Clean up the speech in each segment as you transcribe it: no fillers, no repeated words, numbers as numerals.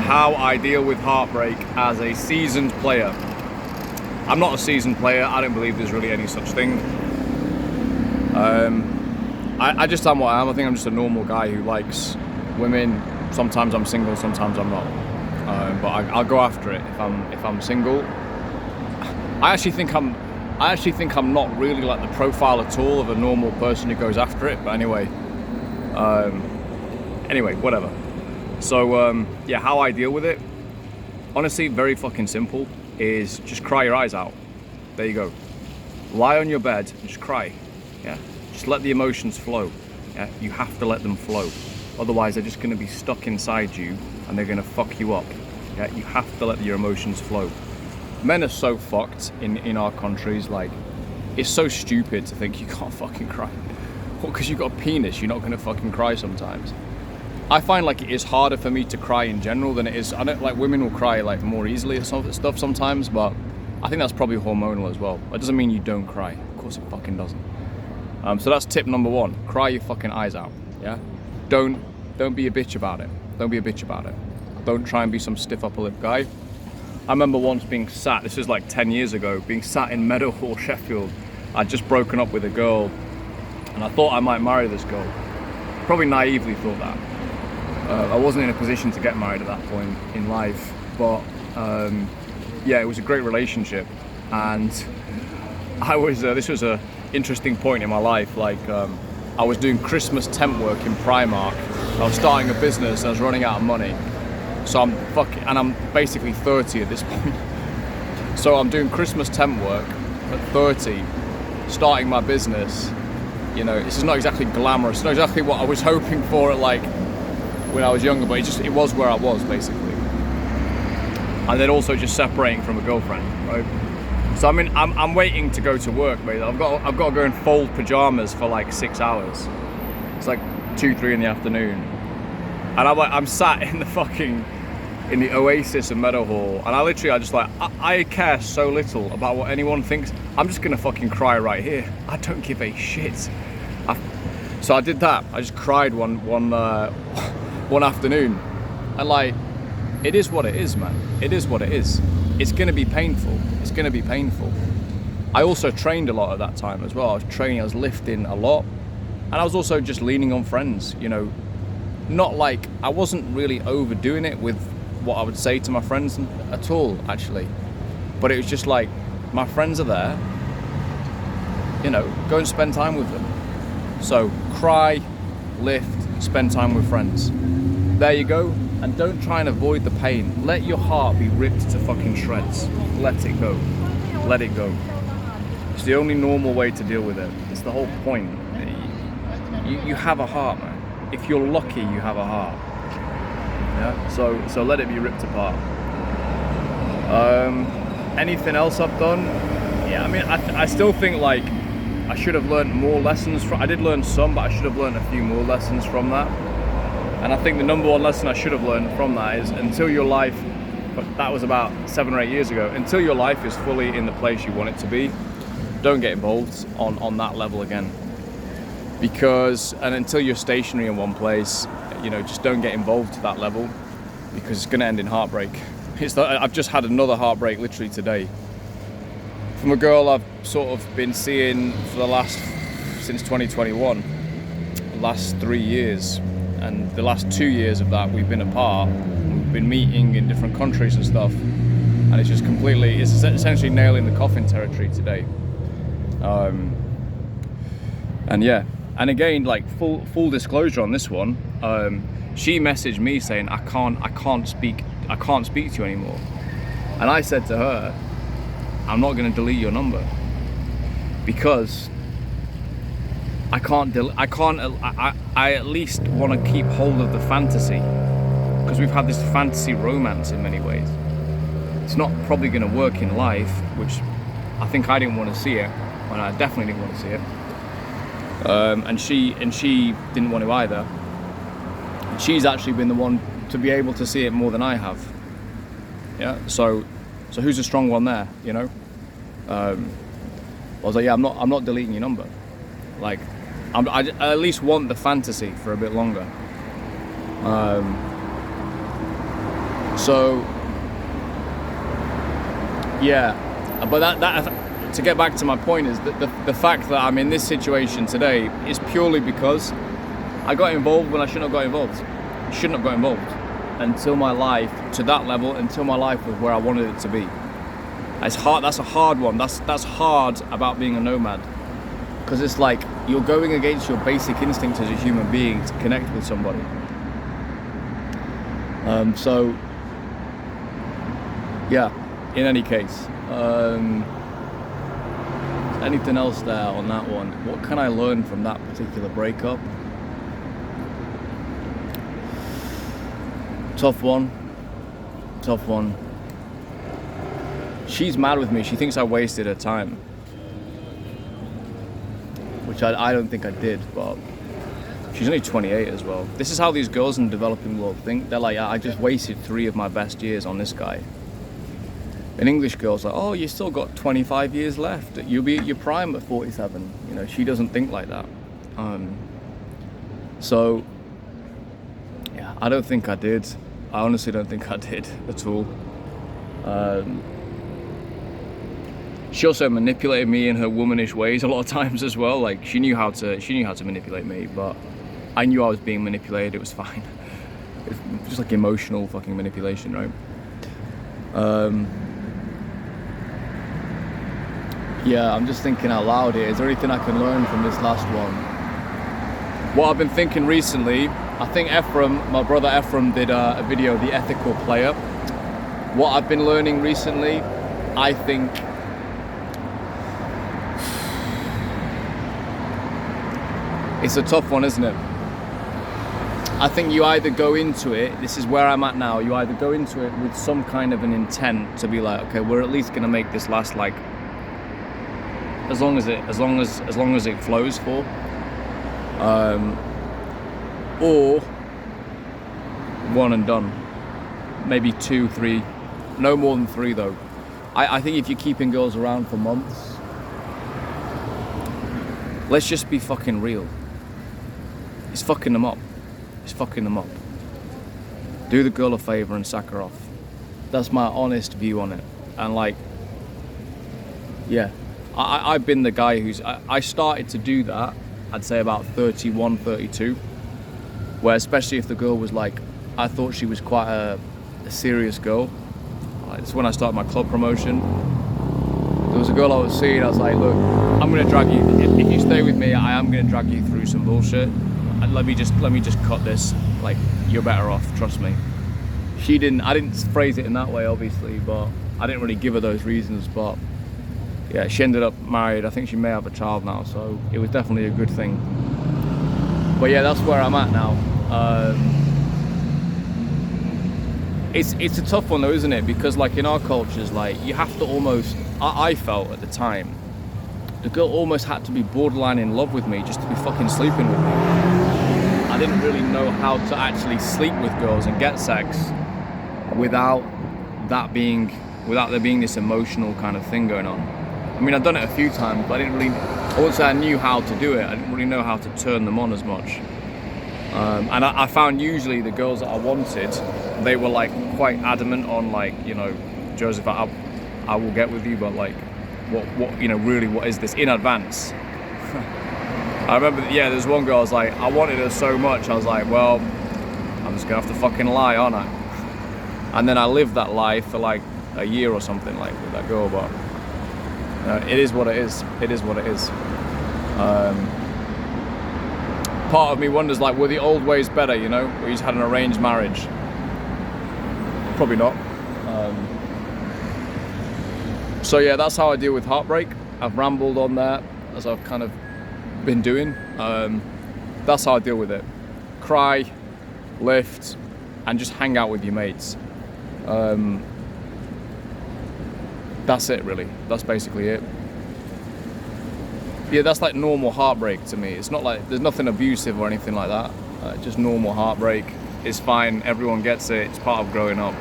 how I deal with heartbreak as a seasoned player. I'm not a seasoned player. I don't believe there's really any such thing. I just am what I am. I think I'm just a normal guy who likes women. Sometimes I'm single, sometimes I'm not. But I'll go after it if I'm single. I actually think I'm not really like the profile at all of a normal person who goes after it. But anyway, whatever. So yeah, how I deal with it, honestly, very fucking simple. Is just cry your eyes out. There you go. Lie on your bed and just cry. Yeah. Just let the emotions flow. Yeah. You have to let them flow. Otherwise, they're just going to be stuck inside you and they're going to fuck you up. Yeah. You have to let your emotions flow. Men are so fucked in our countries. Like, it's so stupid to think you can't fucking cry. Well, because you've got a penis, you're not going to fucking cry sometimes. I find like it is harder for me to cry in general than it is. I don't like women will cry like more easily or some stuff sometimes, but I think that's probably hormonal as well. That doesn't mean you don't cry. Of course it fucking doesn't. So that's tip number one. Cry your fucking eyes out. Yeah. Don't be a bitch about it. Don't be a bitch about it. Don't try and be some stiff upper lip guy. I remember once being sat. This was like 10 years ago. Being sat in Meadowhall, Sheffield. I'd just broken up with a girl, and I thought I might marry this girl. Probably naively thought that. I wasn't in a position to get married at that point in life, but yeah, it was a great relationship, and I was. This was a interesting point in my life. Like, I was doing Christmas temp work in Primark. I was starting a business, and I was running out of money. So I'm basically 30 at this point. So I'm doing Christmas temp work at 30, starting my business. You know, this is not exactly glamorous. It's not exactly what I was hoping for at like when I was younger, but it was where I was basically. And then also just separating from a girlfriend, right? So I mean, I'm waiting to go to work, mate. I've got to go and fold pajamas for like 6 hours. It's like 2-3 in the afternoon, and I'm sat in the oasis of Meadowhall, and I care so little about what anyone thinks. I'm just gonna fucking cry right here. I don't give a shit. So I did that. I just cried one afternoon, and like, it is what it is, man. It is what it is. It's gonna be painful. It's gonna be painful. I also trained a lot at that time as well. I was lifting a lot, and I was also just leaning on friends, you know. Not like, I wasn't really overdoing it with what I would say to my friends at all, actually. But it was just like, my friends are there, you know, go and spend time with them. So cry, lift, spend time with friends. There you go. And don't try and avoid the pain. Let your heart be ripped to fucking shreds. Let it go. Let it go. It's the only normal way to deal with it. It's the whole point. You have a heart, man. If you're lucky, you have a heart. Yeah. So let it be ripped apart. Anything else I've done? Yeah. I mean, I still think like I should have learned more lessons from. I did learn some, but I should have learned a few more lessons from that. And I think the number one lesson I should have learned from that is, until your life, but that was about 7 or 8 years ago, until your life is fully in the place you want it to be, don't get involved on that level again. And until you're stationary in one place, you know, just don't get involved to that level, because it's going to end in heartbreak. I've just had another heartbreak literally today from a girl I've sort of been seeing since 2021, the last 3 years. And the last 2 years of that, we've been apart. We've been meeting in different countries and stuff. And it's just it's essentially nailing the coffin territory today. And yeah, and again, like full disclosure on this one, she messaged me saying, I can't speak to you anymore. And I said to her, I'm not going to delete your number, because I at least want to keep hold of the fantasy, because we've had this fantasy romance in many ways. It's not probably going to work in life, which I think I didn't want to see it, and I definitely didn't want to see it. And she didn't want to either. And she's actually been the one to be able to see it more than I have. Yeah. So who's the strong one there? You know. I was like, yeah, I'm not deleting your number. Like, I at least want the fantasy for a bit longer. So yeah, but that to get back to my point is that the fact that I'm in this situation today is purely because I got involved when I shouldn't have got involved. Shouldn't have got involved until my life, to that level, until my life was where I wanted it to be. It's hard. That's a hard one. That's hard about being a nomad, because it's like you're going against your basic instinct as a human being to connect with somebody. So yeah, in any case, anything else there on that one? What can I learn from that particular breakup? Tough one. She's mad with me. She thinks I wasted her time, which I don't think I did, but she's only 28 as well. This is how these girls in the developing world think. They're like, I just wasted 3 of my best years on this guy. An English girl's like, oh, you still got 25 years left. You'll be at your prime at 47. You know, she doesn't think like that. So, yeah, I don't think I did. I honestly don't think I did at all. She also manipulated me in her womanish ways a lot of times as well. Like she knew how to manipulate me, but I knew I was being manipulated. It was fine. It's just like emotional fucking manipulation, right? Yeah, I'm just thinking out loud here. Is there anything I can learn from this last one? What I've been thinking recently, I think my brother Ephraim did a video, The Ethical Player. What I've been learning recently, I think it's a tough one, isn't it? I think you either go into it, this is where I'm at now, you either go into it with some kind of an intent to be like, okay, we're at least gonna make this last like as long as it flows for. Or one and done. Maybe 2, 3, no more than 3 though. I think if you're keeping girls around for months, let's just be fucking real. It's fucking them up. Do the girl a favor and sack her off. That's my honest view on it. And like, yeah, I've been the guy I started to do that, I'd say about 31, 32, where especially if the girl was like, I thought she was quite a serious girl. It's when I started my club promotion. There was a girl I was seeing, I was like, look, I'm gonna drag you, if you stay with me, I am gonna drag you through some bullshit. And let me just cut this, like, you're better off, trust me. I didn't phrase it in that way, obviously, but I didn't really give her those reasons, but yeah, she ended up married. I think she may have a child now, so it was definitely a good thing. But yeah, that's where I'm at now. It's a tough one though, isn't it? Because like in our cultures, like you have to almost, I felt at the time, the girl almost had to be borderline in love with me just to be fucking sleeping with me. I didn't really know how to actually sleep with girls and get sex without there being this emotional kind of thing going on. I mean, I've done it a few times, but I wouldn't say I knew how to do it. I didn't really know how to turn them on as much. And I found usually the girls that I wanted, they were like quite adamant on like, you know, Joseph, I will get with you, but like, what, you know, really, what is this in advance? I remember, yeah, there's one girl, I was like, I wanted her so much, I was like, well, I'm just gonna have to fucking lie, aren't I? And then I lived that life for like a year or something, like with that girl, but it is what it is. It is what it is. Part of me wonders, like, were the old ways better, you know, where you just had an arranged marriage? Probably not. So yeah, that's how I deal with heartbreak. I've rambled on that as I've kind of been doing. That's how I deal with it. Cry, lift, and just hang out with your mates. That's it, really. That's basically it. Yeah, that's like normal heartbreak to me. It's not like, there's nothing abusive or anything like that. Just normal heartbreak. It's fine, everyone gets it, it's part of growing up.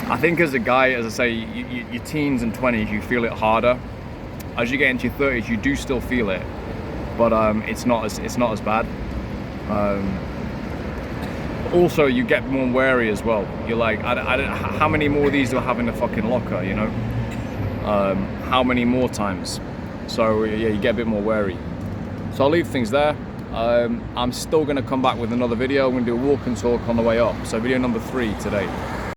I think as a guy, as I say, your teens and 20s, you feel it harder. As you get into your 30s, you do still feel it, but it's not as bad. Also, you get more wary as well. You're like, how many more of these do I have in the fucking locker, you know? How many more times? So yeah, you get a bit more wary. So I'll leave things there. I'm still gonna come back with another video. I'm gonna do a walk and talk on the way up. So video number 3 today.